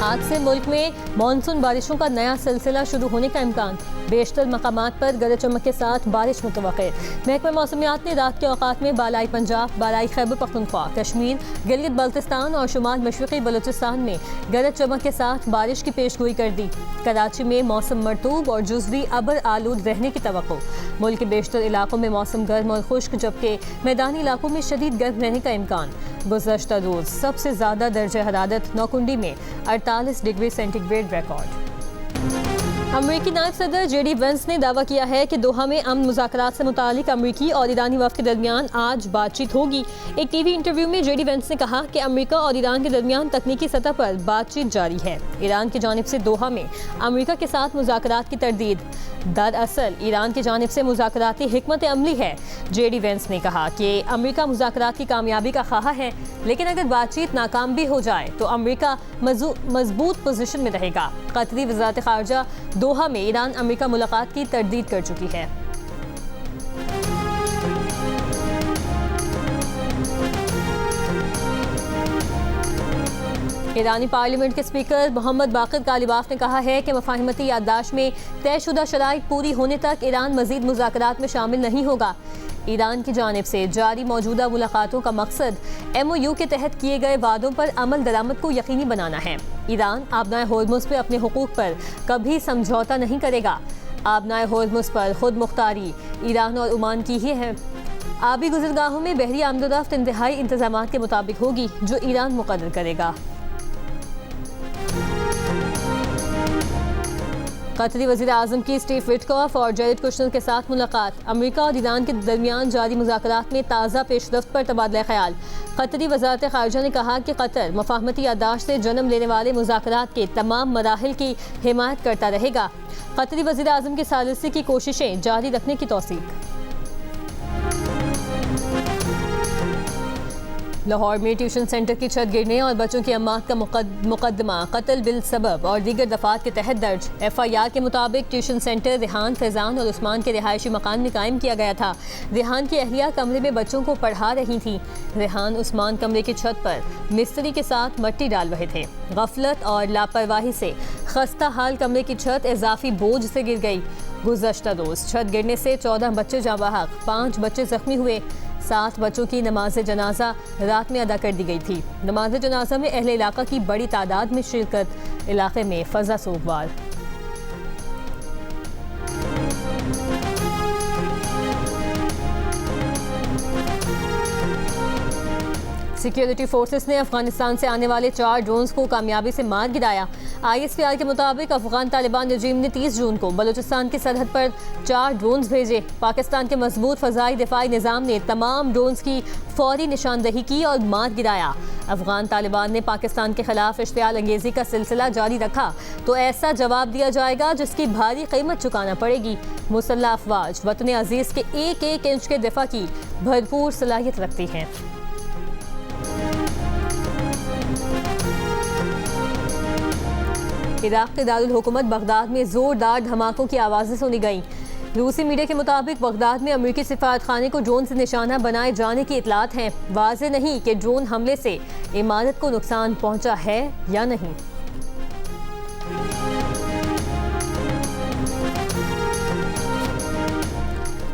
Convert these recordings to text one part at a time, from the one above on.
आज से मुल्क में मानसून बारिशों का नया सिलसिला शुरू होने का इम्कान। बेशतर मकामात पर गरज चमक के साथ बारिश मुतवक्किर। महकमा मौसमियात ने रात के औकात में बालाई पंजाब, बालाई खैबर पख्तूनख्वा, कश्मीर, गिलगित बल्तिस्तान और शुमाल मशरक़ी बलूचिस्तान में गरज चमक के साथ बारिश की पेशगोई कर दी। कराची में मौसम मरतूब और जुज़वी अबर आलूद रहने की तवक्को। मुल्क के बेशतर इलाकों में मौसम गर्म और खुश्क, जबकि मैदानी इलाकों में शदीद गर्म रहने का इम्कान। गुज़श्ता रोज़ सबसे ज़्यादा दर्जा हरारत नौकुंडी में 48 डिग्री सेंटीग्रेड रिकॉर्ड। अमरीकी नायब सदर जेडी वेंस ने दावा किया है कि दोहा में अमन मुज़ाकरात से मुतालिक अमरीकी और ईरानी वफ़द के दरमियान आज बातचीत होगी। एक टीवी इंटरव्यू में जेडी वेंस ने कहा कि अमरीका और ईरान के दरमियान तकनीकी सतह पर बातचीत जारी है। ईरान की जानिब से दोहा में अमरीका के साथ मुज़ाकरात की तरदीद दरअसल ईरान की जानिब से मुज़ाकराती हिकमत अमली है। जेडी वेंस ने कहा कि अमरीका मुज़ाकरात की कामयाबी का ख्वाह है, लेकिन अगर बातचीत नाकाम भी हो जाए तो अमरीका मजबूत पोजीशन में रहेगा। कतरी वज़ारत ख़ारजा दोहा में ईरान अमरीका मुलाकात की तरदीद कर चुकी है। ईरानी पार्लियामेंट के स्पीकर मोहम्मद बाक़िर कालिबाफ ने कहा है कि मफ़ाहिमती याददाश्त में तयशुदा शराइत पूरी होने तक ईरान मज़ीद मुज़ाकरात में शामिल नहीं होगा। ईरान की जानिब से जारी मौजूदा मुलाकातों का मकसद MOU के तहत किए गए वादों पर अमल दरामद को यकीनी बनाना है। ईरान आबनाए होर्मुज़ पर अपने हुकूक पर कभी समझौता नहीं करेगा। आबनाए होर्मुज़ पर खुद मुख्तारी ईरान और ओमान की ही है। आबी गुज़रगाहों में बहरी आमदोरफ्त इंतहाई इंतज़ामात के मुताबिक होगी जो ईरान मुकर्रर करेगा। कतरी वज़ीर आज़म की स्टीव विटकॉफ और जैरेड कुशनर के साथ मुलाकात। अमरीका और ईरान के दरमियान जारी मुज़ाकरात में ताज़ा पेशरफ्त पर तबादला ख्याल। कतरी वज़ारत ख़ारजा ने कहा कि कतर मफ़ाहमती याददाश्त से जन्म लेने वाले मुज़ाकरात के तमाम मराहिल की हिमायत करता रहेगा। कतरी वज़ीर आज़म की सालिसी की कोशिशें जारी रखने की तौसीक। लाहौर में ट्यूशन सेंटर की छत गिरने और बच्चों की अम्मात का मुकदमा कत्ल बिल सबब और दीगर दफात के तहत दर्ज। FIR के मुताबिक ट्यूशन सेंटर रेहान, फैज़ान और उस्मान के रिहायशी मकान में कायम किया गया था। रेहान की अहलिया कमरे में बच्चों को पढ़ा रही थी। रेहान उस्मान कमरे की छत पर मिस्त्री के साथ मट्टी डाल रहे थे। गफलत और लापरवाही से खस्ता हाल कमरे की छत इजाफी बोझ से गिर गई। गुज़श्ता रोज़ छत गिरने से 14 बच्चे जाँ बहक, 5 बच्चे जख्मी हुए। 7 बच्चों की नमाज जनाजा रात में अदा कर दी गई थी। नमाज जनाजा में अहले इलाका की बड़ी तादाद में शिरकत। इलाके में फजा सोगवार। सिक्योरिटी फोर्सेस ने अफगानिस्तान से आने वाले 4 ड्रोन्स को कामयाबी से मार गिराया। ISPR के मुताबिक अफगान तालिबान रजीम ने 30 जून को बलूचिस्तान की सरहद पर 4 ड्रोन्स भेजे। पाकिस्तान के मजबूत फ़ज़ाई दिफाई निज़ाम ने तमाम ड्रोन्स की फौरी निशानदही की और मार गिराया। अफगान तालिबान ने पाकिस्तान के खिलाफ इश्तियाल अंगेज़ी का सिलसिला जारी रखा तो ऐसा जवाब दिया जाएगा जिसकी भारी कीमत चुकाना पड़ेगी। मुसल्लह अफवाज वतन अजीज़ के एक इंच के दिफा की भरपूर सलाहियत रखती हैं। इराक़ के दारुल हुकूमत बगदाद में ज़ोरदार धमाकों की आवाज़ें सुनी गईं। रूसी मीडिया के मुताबिक बगदाद में अमेरिकी सिफारतखाने को ड्रोन से निशाना बनाए जाने की इतलात हैं। वाज़ेह नहीं कि ड्रोन हमले से इमारत को नुकसान पहुंचा है या नहीं।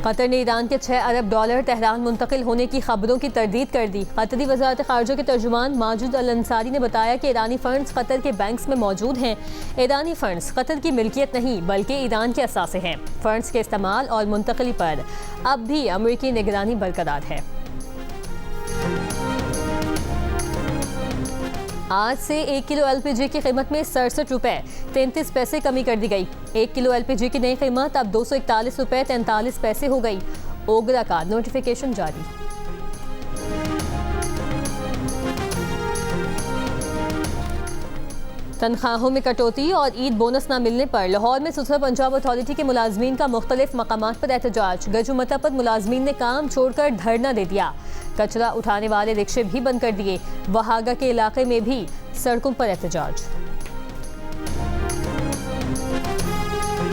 कतर ने ईरान के 6 अरब डॉलर तेहरान मुंतकिल होने की खबरों की तरदीद कर दी। कतरी वज़ारत ख़ारजा के तर्जुमान माजिद अल अंसारी ने बताया कि ईरानी फ़ंड्स कतर के बैंक्स में मौजूद हैं। ईरानी फ़ंड्स कतर की मिल्कियत नहीं बल्कि ईरान के असासे हैं। फ़ंड्स के इस्तेमाल और मुंतकिली पर अब भी अमेरिकी निगरानी बरकरार है। आज से 1 किलो LPG की कीमत में 67 रुपये 33 पैसे कमी कर दी गई। 1 किलो LPG की नई कीमत अब 241 रुपये 43 पैसे हो गई। ओगरा का नोटिफिकेशन जारी। तनख्वाहों में कटौती और ईद बोनस न मिलने पर लाहौर में सुथरा पंजाब अथॉरिटी के मुलाजमीन का मुख्तलिफ मकामात पर एहतजाज। गजुमता पर मुलाजमीन ने काम छोड़कर धरना दे दिया। कचरा उठाने वाले रिक्शे भी बंद कर दिए। वहागा के इलाके में भी सड़कों पर एहतजाज।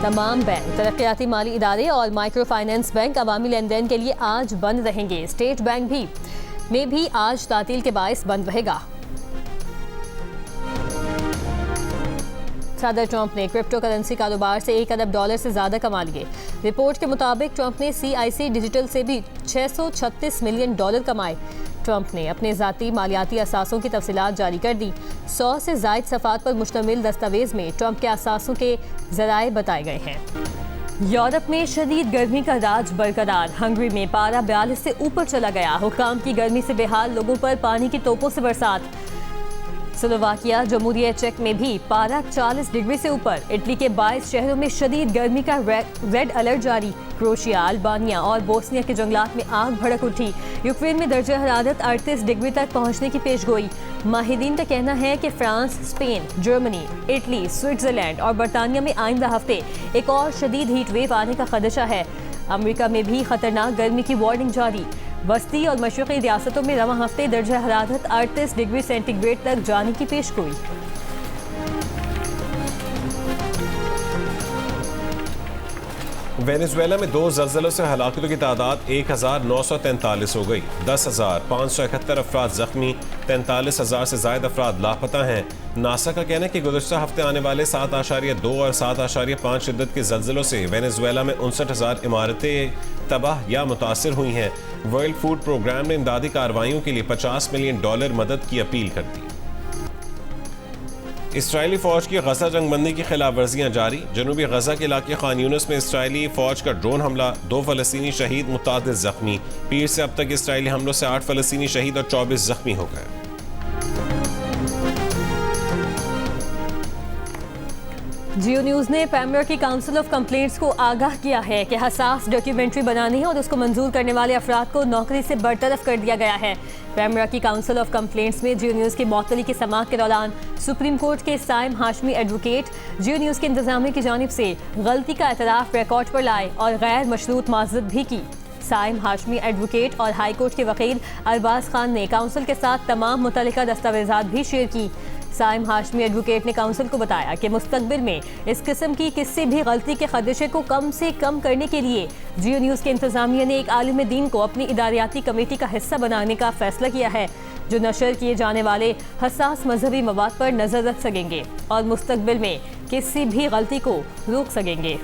तमाम बैंक, तरक्याती माली इदारे और माइक्रो फाइनेंस बैंक अवामी लेन देन के लिए आज बंद रहेंगे। स्टेट बैंक में भी आज तातील के बायस बंद रहेगा। सदर ट्रंप ने क्रिप्टो करेंसी कारोबार से $1 अरब से ज्यादा कमा लिए। रिपोर्ट के मुताबिक ट्रंप ने CIC डिजिटल से भी $636 मिलियन कमाए। ट्रंप ने अपने ज़ाती मालियाती असासों की तफसीलात जारी कर दी। 100 से ज़ायद सफ़ात पर मुश्तमिल दस्तावेज में ट्रंप के असासों के ज़राए बताए गए हैं। यूरोप में शदीद गर्मी का राज बरकरार। हंगरी में पारा 42 से ऊपर चला गया। हुकाम की गर्मी से बेहाल लोगों पर पानी की तोपों से बरसात। स्लोवाकिया जमहूरिया चेक में भी पारा 40 डिग्री से ऊपर। इटली के 22 शहरों में शदीद गर्मी का रेड अलर्ट जारी। क्रोएशिया, अल्बानिया और बोस्निया के जंगलात में आग भड़क उठी। यूक्रेन में दर्जा हरारत 38 डिग्री तक पहुंचने की पेशगोई। माहिरीन का कहना है कि France, Spain, Germany, Italy, Switzerland और बरतानिया में आइंदा हफ्ते एक और शदीद हीट वेव आने का खदशा है। अमेरिका में भी खतरनाक गर्मी की वार्निंग जारी। वस्ती और मशरक़ी रियासतों में रवां हफ्ते दर्जा हरारत 38 डिग्री सेंटीग्रेड तक जाने की पेशगोई। वेनेजुएला में 2 ज़लज़लों से हलाकतों की तादाद 1943 हो गई। 10,571 अफराद जख्मी, 43,000 से ज़ायद अफराद लापता हैं। नासा का कहना है कि गुज़श्ता हफ्ते आने वाले 7.2 और 7.5 शिद्दत के ज़लज़लों से वेनेजुएला में 59,000 इमारतें तबाह या मुतासर हुई हैं। वर्ल्ड फूड प्रोग्राम ने इमदादी कार्रवाइयों के लिए $50 मिलियन मदद की अपील कर दी। इसराइली फौज की गजा जंगबंदी की खिलाफ वर्जियाँ जारी। जनूबी गजा के इलाके खान यूनिस में इसराइली फौज का ड्रोन हमला, 2 फ़लस्तीनी शहीद, मुतादिद जख्मी। पीर से अब तक इसराइली हमलों से 8 फ़लस्तीनी शहीद और 24 जख्मी हो गए। जियो न्यूज़ ने पैमरा की काउंसिल ऑफ कंप्लेंट्स को आगाह किया है कि हसास डॉक्यूमेंट्री बनानी है और उसको मंजूर करने वाले अफराद को नौकरी से बरतरफ कर दिया गया है। पैमरा की काउंसिल ऑफ कंप्लेंट्स में जियो न्यूज़ की मअतली की समाअत के दौरान सुप्रीम कोर्ट के साइम हाशमी एडवोकेट जियो न्यूज़ के इंतजामिया की जानिब से गलती का एतराफ़ रिकॉर्ड पर लाए और गैर मशरूत माज़रत भी की। साइम हाशमी एडवोकेट और हाई कोर्ट के वकील अरबाज खान ने काउंसिल के साथ तमाम मुतल्लिका दस्तावेज़ात भी शेयर की। साइम हाशमी एडवोकेट ने काउंसिल को बताया कि मुस्तकबिल में इस किस्म की किसी भी गलती के खदशे को कम से कम करने के लिए जियो न्यूज़ के इंतजामिया ने एक आलिम दीन को अपनी इदारियाती कमेटी का हिस्सा बनाने का फैसला किया है, जो नशर किए जाने वाले हसास मजहबी मवाद पर नजर रख सकेंगे और मुस्तकबिल में किसी भी गलती को रोक सकेंगे।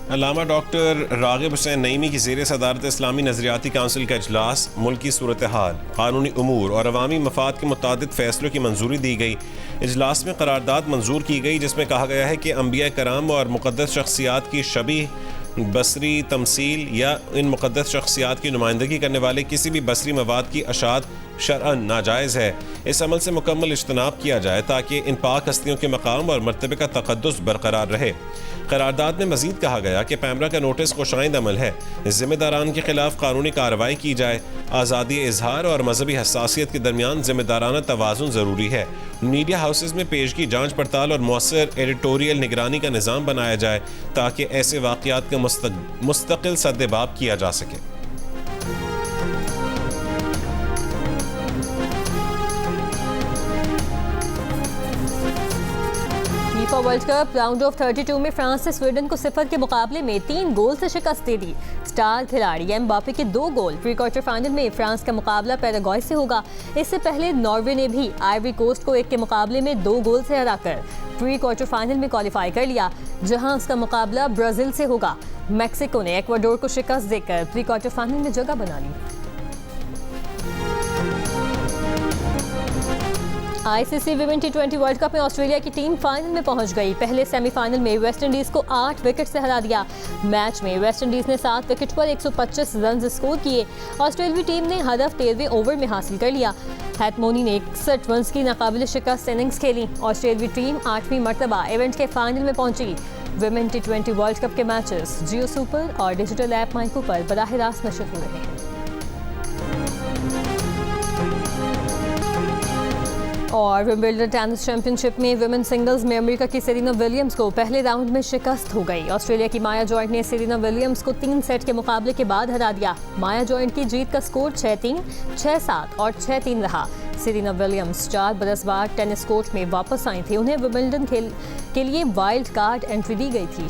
अल्लामा डॉक्टर रागिब हुसैन नईमी की ज़ेर सदारत इस्लामी नज़रियाती काउंसिल का इजलास, मुल्की सूरत हाल, कानूनी उमूर और अवामी मफाद के मुतादिद फ़ैसलों की मंजूरी दी गई। इजलास में करारदाद मंजूर की गई जिसमें कहा गया है कि अंबिया कराम और मुक़द्दस शख्सियात की शबीह बसरी तमसील या इन मुक़द्दस शख्सियात की नुमाइंदगी करने वाले किसी भी बसरी मवाद की अशात शरअन नाजायज़ है। इस अमल से मुकम्मल इज्तनाब किया जाए ताकि इन पाक हस्तियों के मकाम और मर्तबे का तक़द्दुस बरकरार रहे। करारदाद में मजीद कहा गया कि पैमरा का नोटिस खुशाइंद अमल है, जिम्मेदारान के खिलाफ कानूनी कार्रवाई की जाए। आज़ादी इजहार और मजहबी हसासियत के दरमियान जिम्मेदाराना तवाज़ुन ज़रूरी है। मीडिया हाउसेज में पेशगी, जांच पड़ताल और मौसर एडिटोरियल निगरानी का निज़ाम बनाया जाए ताकि ऐसे वाक़यात का मुस्तकिल सद्देबाब किया जा सके। FIFA world cup round of 32 में फ्रांस ने स्वीडन को 0 के मुकाबले में 3 गोल से शिकस्त दे दी। स्टार खिलाड़ी एम्बापे के 2 गोल। प्री क्वार्टर फाइनल में फ्रांस का मुकाबला पैराग्वे से होगा। इससे पहले नॉर्वे ने भी आइवरी कोस्ट को 1 के मुकाबले में 2 गोल से हराकर प्री क्वार्टर फाइनल में क्वालिफाई कर लिया, जहां उसका मुकाबला ब्राजील से होगा। मैक्सिको ने इक्वाडोर को शिकस्त देकर प्री क्वार्टर फाइनल में जगह बना ली। ICC women T20 world cup में ऑस्ट्रेलिया की टीम फाइनल में पहुंच गई। पहले सेमीफाइनल में वेस्ट इंडीज को 8 विकेट से हरा दिया। मैच में वेस्ट इंडीज ने 7 विकेट पर 125 रन स्कोर किए। ऑस्ट्रेलियाई टीम ने हदफ 13वें ओवर में हासिल कर लिया। हैटमोनी ने 61 रन की नाकाबिल शिकस्त इनिंग्स खेली। ऑस्ट्रेलियाई टीम 8वीं मरतबा इवेंट के फाइनल में पहुंची। विमेन T20 वर्ल्ड कप के मैचेस जियो सुपर और डिजिटल ऐप माइको पर बराह रास्त नशर हो रहे हैं। और विंबलडन टेनिस चैंपियनशिप में विमेन सिंगल्स में अमेरिका की सेरेना विलियम्स को पहले राउंड में शिकस्त हो गई। ऑस्ट्रेलिया की माया जॉइंट ने सेरेना विलियम्स को 3 सेट के मुकाबले के बाद हरा दिया। माया जॉइंट की जीत का स्कोर 6-3, 6-7 और 6-3 रहा। सेरेना विलियम्स 4 बरस बाद टेनिस कोर्ट में वापस आई थी। उन्हें विंबलडन खेल के लिए वाइल्ड कार्ड एंट्री दी गई थी।